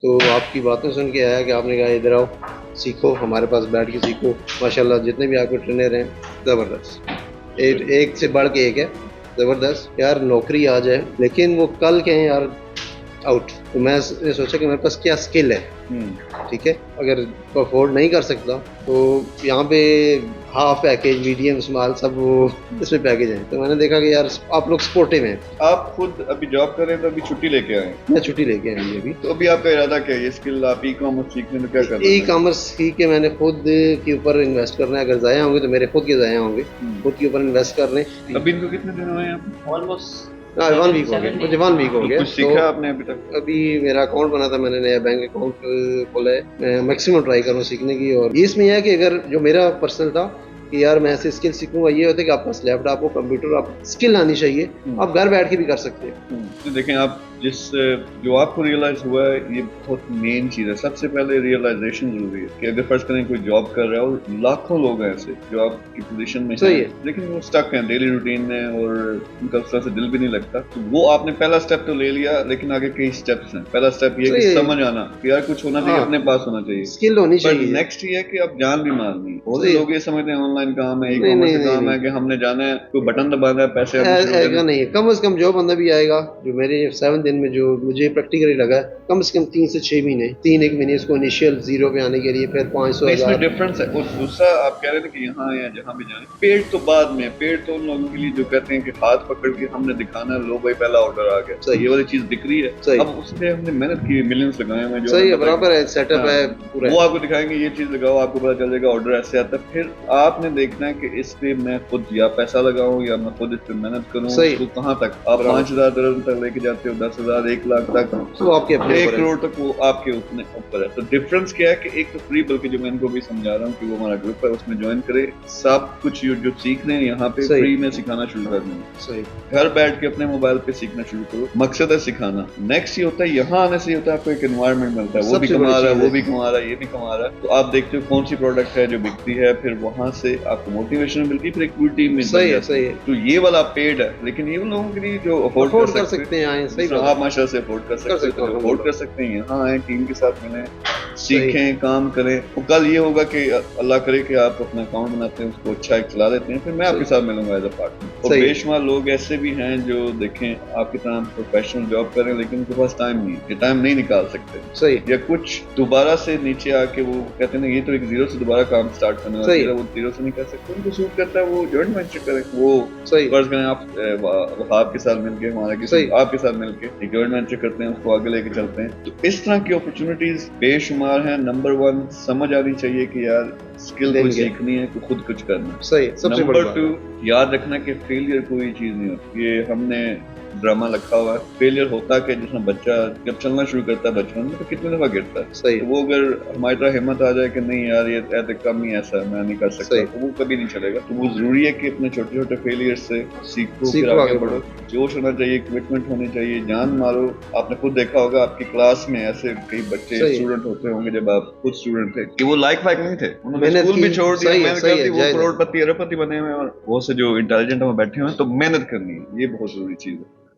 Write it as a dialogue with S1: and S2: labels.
S1: तो आपकी बातें सुन के आया कि आपने कहा इधर आओ, सीखो, हमारे पास बैठ के सीखो। माशाल्लाह जितने भी आपके ट्रेनर हैं ज़बरदस्त, एक से बढ़ के एक है, ज़बरदस्त यार। नौकरी आ जाए लेकिन वो कल कहें यार आउट, तो मैं सोचा कि मेरे पास क्या स्किल है। ठीक है, अगर अफोर्ड नहीं कर सकता तो यहाँ पे हाफ पैकेज, मीडियम, स्मॉल सब वो इसमें पैकेज है। तो मैंने देखा कि यार आप लोग सपोर्टिव हैं।
S2: आप खुद अभी जॉब कर रहे हैं तो अभी छुट्टी लेके आए हैं?
S1: मैं छुट्टी लेके आई अभी।
S2: तो अभी आपका इरादा क्या है? ये स्किल आप ई कॉमर्स सीखने में क्या कर रहे
S1: ई
S2: हैं?
S1: कॉमर्स सीख के मैंने खुद के ऊपर इन्वेस्ट करना है। अगर ज़ाया होंगे तो मेरे खुद के ज़ाया होंगे, खुद के ऊपर इन्वेस्ट कर रहे हैं।
S2: अभी इनको कितने दिन हुए हैं?
S3: ऑलमोस्ट
S1: 1 वीक हो गया मुझे, 1 वीक हो गया।
S2: कुछ सीखा आपने अभी तक?
S1: अभी मेरा अकाउंट बना था, मैंने नया बैंक अकाउंट खोला है। मैं मैक्सिमम ट्राई करूँ सीखने की। और ये इसमें है कि अगर जो मेरा पर्सनल था कि यार मैं ऐसे स्किल सीखूंगा, ये होता है कि आपके पास लैपटॉप हो, कंप्यूटर, आप स्किल आनी चाहिए, आप घर बैठ के भी कर सकते हैं।
S2: तो देखें, आप जो आपको रियलाइज हुआ है, ये बहुत मेन चीज़ है। सबसे पहले रियलाइजेशन जरूरी है कि अगर फर्स्ट करें कोई जॉब कर रहा है और लाखों लोग हैं ऐसे जो आपकी पोजीशन में हैं, लेकिन वो स्टक हैं डेली रूटीन में और उनका उस तरह से दिल भी नहीं लगता, तो वो आपने पहला स्टेप तो ले लिया, लेकिन आगे कई स्टेप्स हैं। पहला स्टेप ये कि समझ आना कि यार कुछ होना चाहिए, अपने पास होना चाहिए,
S1: स्किल होनी चाहिए।
S2: नेक्स्ट ये है कि आप जान भी मारनी है। बहुत से लोग ये समझते हैं ऑनलाइन काम है, ई कॉमर्स काम है कि हमने जाना है, कोई बटन दबाना है, पैसे
S1: ऐसा नहीं है। कम से कम जो बंदा भी आएगा, जो मेरे 7 दिन में जो मुझे प्रैक्टिकली लगा, कम से कम 3 से 6 महीने, 3 महीने इसको इनिशियल जीरो पे आने के लिए, फिर 500
S2: इसमें डिफरेंस है। और दूसरा आप कह रहे थे कि यहाँ या जहाँ भी जाए, पेड तो बाद में, पेड तो उन लोगों के लिए जो कहते हैं कि हाथ पकड़ के हमने दिखाना, लो भाई पहला ऑर्डर आ गया, ये वाली चीज दिख रही है। अब उसमें हमने मेहनत की, मिलियंस लगाए हैं, जो
S1: सही है, बराबर है, सेटअप है पूरा।
S2: वो आपको दिखाएंगे, ये चीज लगाओ, आपको पता चल जाएगा ऑर्डर ऐसे आता है। फिर आपने देखना है कि इस पे मैं खुद या पैसा लगाऊं या मैं खुद इस पे मेहनत करूं। तो कहाँ तक आप 5,000 dirham तक लेके जाते हो, 10,000, 1,00,000 तक, तो आपके 1 करोड़ तक वो आपके ऊपर है। तो डिफरेंस क्या है कि एक तो फ्री, बल्कि जो मैं इनको भी समझा रहा हूँ कि वो हमारा ग्रुप है, उसमें ज्वाइन करे। सब कुछ जो सीख रहे हैं यहाँ पे फ्री में सिखाना शुरू कर देंगे। घर बैठ के अपने मोबाइल पे सीखना शुरू करो, मकसद है सिखाना। नेक्स्ट ये होता है, यहाँ आने से होता है आपको एक एनवायरमेंट मिलता है, वो भी कमा रहा है, वो भी कमा रहा है, ये भी कमा रहा है। तो आप देखते हो कौन सी प्रोडक्ट है जो बिकती है, फिर वहां से आपको मोटिवेशन मिलती है, फिर एक पूरी टीम मिलती है। सही है। तो ये वाला पेड है, लेकिन ये उन लोगों के लिए जो अफोर्ड कर सकते हैं, आप माशा से अफोर्ड कर सकते हैं, अफोर्ड कर सकते हैं, यहाँ आए, टीम के साथ मिलें, सीखें, काम करें। तो कल ये होगा कि अल्लाह करे कि आप अपना अकाउंट बनाते हैं, उसको अच्छा चला लेते हैं, फिर मैं आपके साथ मिलूंगा एज अ पार्टनर। और बेशुमार लोग ऐसे भी हैं जो देखें आपकी तरह प्रोफेशनल जॉब करें, लेकिन उनके पास टाइम नहीं, ये टाइम नहीं निकाल सकते। सही। या कुछ दोबारा से नीचे आके वो कहते हैं ये तो एक जीरो से दोबारा काम स्टार्ट करना है, वो जीरो से नहीं कर सकते, उनको सूट करता है वो जॉइंट वेंचर करें। वो फर्ज करें आप वहाब के साथ मिलके, हमारे आपके साथ मिलके एक जॉइंट वेंचर करते हैं, उसको आगे लेके चलते हैं। तो इस तरह की अपॉर्चुनिटीज बेशुमार हैं। नंबर 1 समझ आनी चाहिए कि यार स्किल कोई सीखनी है तो खुद कुछ करना। सही। नंबर 2 याद रखना कि फेलियर कोई चीज नहीं होती। ये हमने ड्रामा रखा हुआ है। फेलियर होता है कि जिसमें बच्चा जब चलना शुरू करता है बचपन में, तो कितनी दफा गिरता है। सही। तो वो अगर हमारी तरह हिम्मत आ जाए कि नहीं यार ये ऐसे कम ही ऐसा मैं नहीं कर सकता, तो वो कभी नहीं चलेगा। तो वो जरूरी है कि अपने छोटे छोटे फेलियर से सीखो, फिर आगे बढ़ो। जोश होना चाहिए, कमिटमेंट होनी चाहिए, जान मारो। आपने खुद देखा होगा आपकी क्लास में ऐसे कई बच्चे स्टूडेंट होते होंगे जब आप खुद स्टूडेंट थे कि वो लाइक फाइक नहीं थे, उन्होंने स्कूल भी छोड़ दिया, मेहनत कर दी, वो करोड़पति अरबपति बने हुए और बहुत से जो इंटेलिजेंट बैठे हुए हैं। तो मेहनत करनी है, ये बहुत जरूरी चीज है।